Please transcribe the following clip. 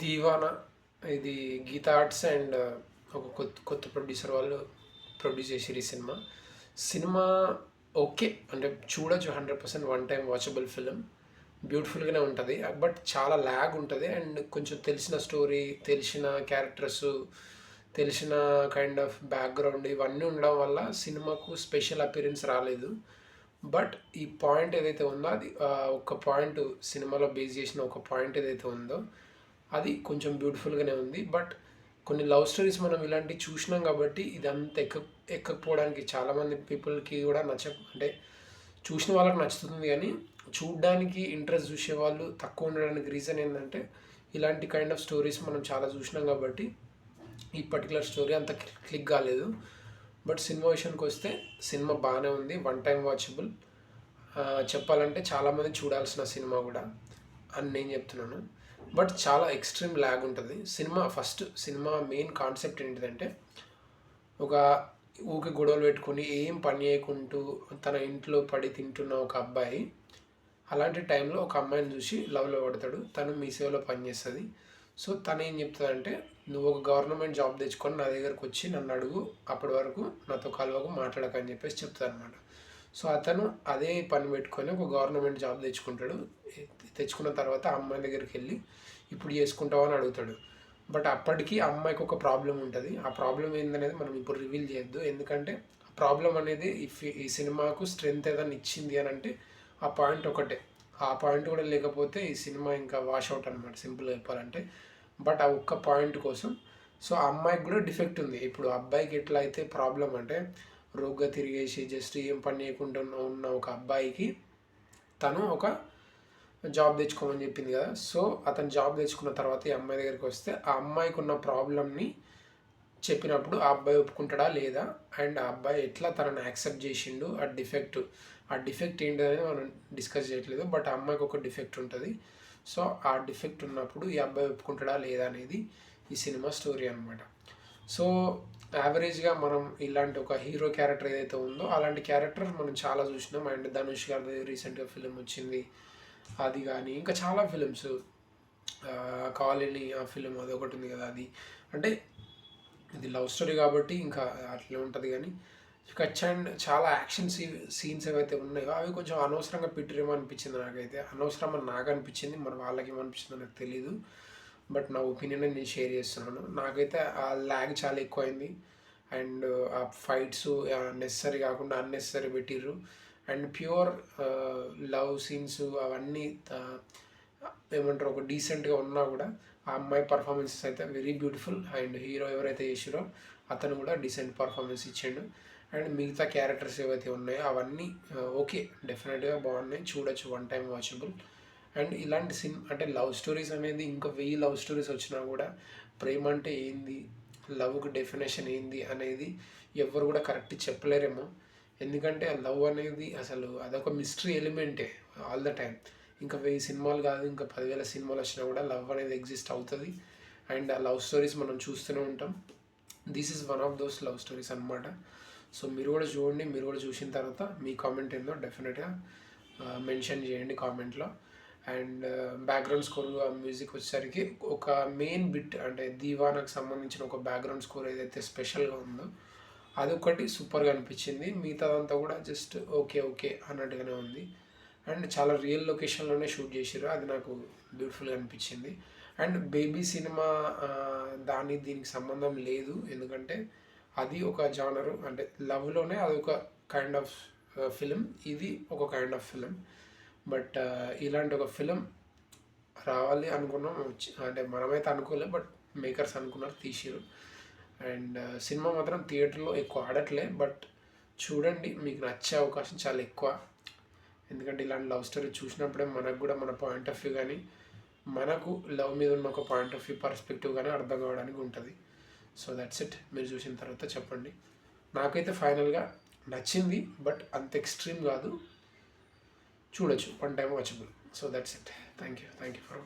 దీవానా ఇది Gita arts and ఒక కొత్త కొత్త ప్రొడ్యూసర్ వాళ్ళు ప్రొడ్యూస్ చేసిరు ఈ సినిమా. సినిమా ఓకే అంటే చూడొచ్చు, 100% వన్ టైం వాచబుల్ ఫిలిం. బ్యూటిఫుల్గానే ఉంటుంది, బట్ చాలా ల్యాగ్ ఉంటుంది. అండ్ కొంచెం తెలిసిన స్టోరీ, తెలిసిన క్యారెక్టర్స్, తెలిసిన కైండ్ ఆఫ్ బ్యాక్గ్రౌండ్ ఇవన్నీ ఉండడం వల్ల సినిమాకు స్పెషల్ అపీరెన్స్ రాలేదు. బట్ ఈ పాయింట్ ఏదైతే ఉందో అది ఒక పాయింట్ సినిమాలో బేస్ చేసిన ఒక పాయింట్ ఏదైతే ఉందో అది కొంచెం బ్యూటిఫుల్గానే ఉంది. బట్ కొన్ని లవ్ స్టోరీస్ మనం ఇలాంటివి చూసినాం కాబట్టి ఇదంతా ఎక్కకపోవడానికి చాలామంది పీపుల్కి కూడా అంటే చూసిన వాళ్ళకి నచ్చుతుంది, కానీ చూడడానికి ఇంట్రెస్ట్ చూసేవాళ్ళు తక్కువ ఉండడానికి రీజన్ ఏంటంటే ఇలాంటి కైండ్ ఆఫ్ స్టోరీస్ మనం చాలా చూసినాం కాబట్టి ఈ పర్టికులర్ స్టోరీ అంత క్లిక్ కాలేదు. బట్ సినిమా విషయానికి వస్తే సినిమా బాగానే ఉంది, వన్ టైం వాచబుల్. చెప్పాలంటే చాలామంది చూడాల్సిన సినిమా కూడా అని నేను చెప్తున్నాను. బట్ చాలా ఎక్స్ట్రీమ్ ల్యాగ్ ఉంటుంది సినిమా మెయిన్ కాన్సెప్ట్ ఏంటిదంటే ఒక ఊకి గొడవలు పెట్టుకొని ఏం పని చేయకుంటూ తన ఇంట్లో పడి తింటున్న ఒక అబ్బాయి అలాంటి టైంలో ఒక అమ్మాయిని చూసి లవ్లో పడతాడు. తను మీ సేవలో పనిచేస్తుంది. సో తను ఏం చెప్తుందంటే, నువ్వు ఒక గవర్నమెంట్ జాబ్ తెచ్చుకొని నా దగ్గరకు వచ్చి నన్ను అడుగు, అప్పటి వరకు నాతో కలవకు, మాట్లాడకని చెప్పేసి చెప్తాను అనమాట. సో అతను అదే పని పెట్టుకొని ఒక గవర్నమెంట్ జాబ్ తెచ్చుకుంటాడు. తెచ్చుకున్న తర్వాత ఆ అమ్మాయి దగ్గరికి వెళ్ళి ఇప్పుడు చేసుకుంటావు అని అడుగుతాడు. బట్ అప్పటికి ఆ అమ్మాయికి ఒక ప్రాబ్లం ఉంటుంది. ఆ ప్రాబ్లం ఏందనేది మనం ఇప్పుడు రివీల్ చేయొద్దు, ఎందుకంటే ఆ ప్రాబ్లం అనేది ఈ సినిమాకు స్ట్రెంగ్త్ ఏదైనా ఇచ్చింది అని అంటే ఆ పాయింట్ ఒకటే. ఆ పాయింట్ కూడా లేకపోతే ఈ సినిమా ఇంకా వాష్ అవుట్ అనమాట, సింపుల్గా చెప్పాలంటే. బట్ ఆ ఒక్క పాయింట్ కోసం సో ఆ అమ్మాయికి కూడా డిఫెక్ట్ ఉంది. ఇప్పుడు అబ్బాయికి ఎట్లా అయితే ప్రాబ్లం అంటే రోగ్గా తిరిగేసి జస్ట్ ఏం పని చేయకుండా ఉన్న ఒక అబ్బాయికి తను ఒక జాబ్ తెచ్చుకోమని చెప్పింది కదా. సో అతను జాబ్ తెచ్చుకున్న తర్వాత ఈ అమ్మాయి దగ్గరికి వస్తే ఆ అమ్మాయికి ఉన్న ప్రాబ్లమ్ని చెప్పినప్పుడు ఆ అబ్బాయి ఒప్పుకుంటాడా లేదా, అండ్ ఆ అబ్బాయి ఎట్లా తనని యాక్సెప్ట్ చేసిండు, ఆ డిఫెక్ట్ ఏంటనేది మనం డిస్కస్ చేయట్లేదు. బట్ ఆ అమ్మాయికి ఒక డిఫెక్ట్ ఉంటుంది. సో ఆ డిఫెక్ట్ ఉన్నప్పుడు ఈ అబ్బాయి ఒప్పుకుంటాడా లేదా అనేది ఈ సినిమా స్టోరీ అనమాట. సో యావరేజ్గా మనం ఇలాంటి ఒక హీరో క్యారెక్టర్ ఏదైతే ఉందో అలాంటి క్యారెక్టర్ మనం చాలా చూసినాం. అండ్ ధనుష్ గారి రీసెంట్గా ఫిలిం వచ్చింది, అది కానీ ఇంకా చాలా ఫిలిమ్స్, కాలనీ ఆ ఫిలిం అది ఒకటి ఉంది కదా. అది అంటే ఇది లవ్ స్టోరీ కాబట్టి ఇంకా అట్లే ఉంటుంది. కానీ కచ్ అండ్ చాలా యాక్షన్ సీన్స్ ఏవైతే ఉన్నాయో అవి కొంచెం అనవసరంగా పెట్టిరేమో అనిపించింది నాకైతే. అనవసరం అని నాకు అనిపించింది, మరి వాళ్ళకి ఏమనిపించిందో నాకు తెలీదు. బట్ నా ఒపీనియన్ నేను షేర్ చేస్తున్నాను. నాకైతే ఆ ల్యాగ్ చాలా ఎక్కువైంది. అండ్ ఆ ఫైట్స్ నెసరీ కాకుండా అన్నెసరీ పెట్టిర్రు. అండ్ ప్యూర్ లవ్ సీన్స్ అవన్నీ ఏమంటారు ఒక డీసెంట్గా ఉన్నా కూడా ఆ అమ్మాయి పర్ఫార్మెన్సెస్ అయితే వెరీ బ్యూటిఫుల్. అండ్ హీరో ఎవరైతే చేసిరో అతను కూడా డీసెంట్ పర్ఫార్మెన్స్ ఇచ్చాడు. అండ్ మిగతా క్యారెక్టర్స్ ఏవైతే ఉన్నాయో అవన్నీ ఓకే, డెఫినెట్గా బాగున్నాయి, చూడొచ్చు, వన్ టైం వాచబుల్. అండ్ ఇలాంటి అంటే లవ్ స్టోరీస్ అనేది ఇంకా 1000 లవ్ స్టోరీస్ వచ్చినా కూడా ప్రేమ అంటే ఏంది, లవ్కి డెఫినేషన్ ఏంది అనేది ఎవరు కూడా కరెక్ట్ చెప్పలేరేమో. ఎందుకంటే ఆ లవ్ అనేది అసలు అదొక మిస్టరీ ఎలిమెంటే ఆల్ ద టైమ్. ఇంకా 1000 సినిమాలు కాదు, ఇంకా 10,000 సినిమాలు వచ్చినా కూడా లవ్ అనేది ఎగ్జిస్ట్ అవుతుంది. అండ్ ఆ లవ్ స్టోరీస్ మనం చూస్తూనే ఉంటాం. This is one of those love stories అనమాట. సో మీరు కూడా చూడండి, మీరు కూడా చూసిన తర్వాత మీ కామెంట్ ఏందో డెఫినెట్గా మెన్షన్ చేయండి కామెంట్లో. అండ్ బ్యాక్గ్రౌండ్ స్కోర్ మ్యూజిక్ వచ్చేసరికి ఒక మెయిన్ బిట్ అంటే దీవానాకు సంబంధించిన ఒక బ్యాక్గ్రౌండ్ స్కోర్ ఏదైతే స్పెషల్గా ఉందో అదొకటి సూపర్గా అనిపించింది. మిగతాదంతా కూడా జస్ట్ ఓకే ఓకే అన్నట్టుగానే ఉంది. అండ్ చాలా రియల్ లొకేషన్లోనే షూట్ చేసారు, అది నాకు బ్యూటిఫుల్గా అనిపించింది. అండ్ బేబీ సినిమా దీనికి సంబంధం లేదు, ఎందుకంటే అది ఒక జానరు అంటే లవ్లోనే అదొక కైండ్ ఆఫ్ ఫిలిం, ఇది ఒక కైండ్ ఆఫ్ ఫిలిం. బట్ ఇలాంటి ఒక ఫిలిం రావాలి అనుకున్నాం, అంటే మనమైతే అనుకోలేదు, బట్ మేకర్స్ అనుకున్నారు, తీసిరు. అండ్ సినిమా మాత్రం థియేటర్లో ఎక్కువ ఆడట్లే, బట్ చూడండి, మీకు నచ్చే అవకాశం చాలా ఎక్కువ. ఎందుకంటే ఇలాంటి లవ్ స్టోరీ చూసినప్పుడే మనకు కూడా మన పాయింట్ ఆఫ్ వ్యూ కానీ మనకు లవ్ మీద ఉన్న ఒక పాయింట్ ఆఫ్ వ్యూ పర్స్పెక్టివ్ కానీ అర్థం కావడానికి ఉంటుంది. So that's it. మీరు చూసిన తర్వాత చెప్పండి. నాకైతే ఫైనల్గా నచ్చింది, బట్ అంత ఎక్స్ట్రీమ్ కాదు, చూడొచ్చు, one time watchable. So that's it. Thank you for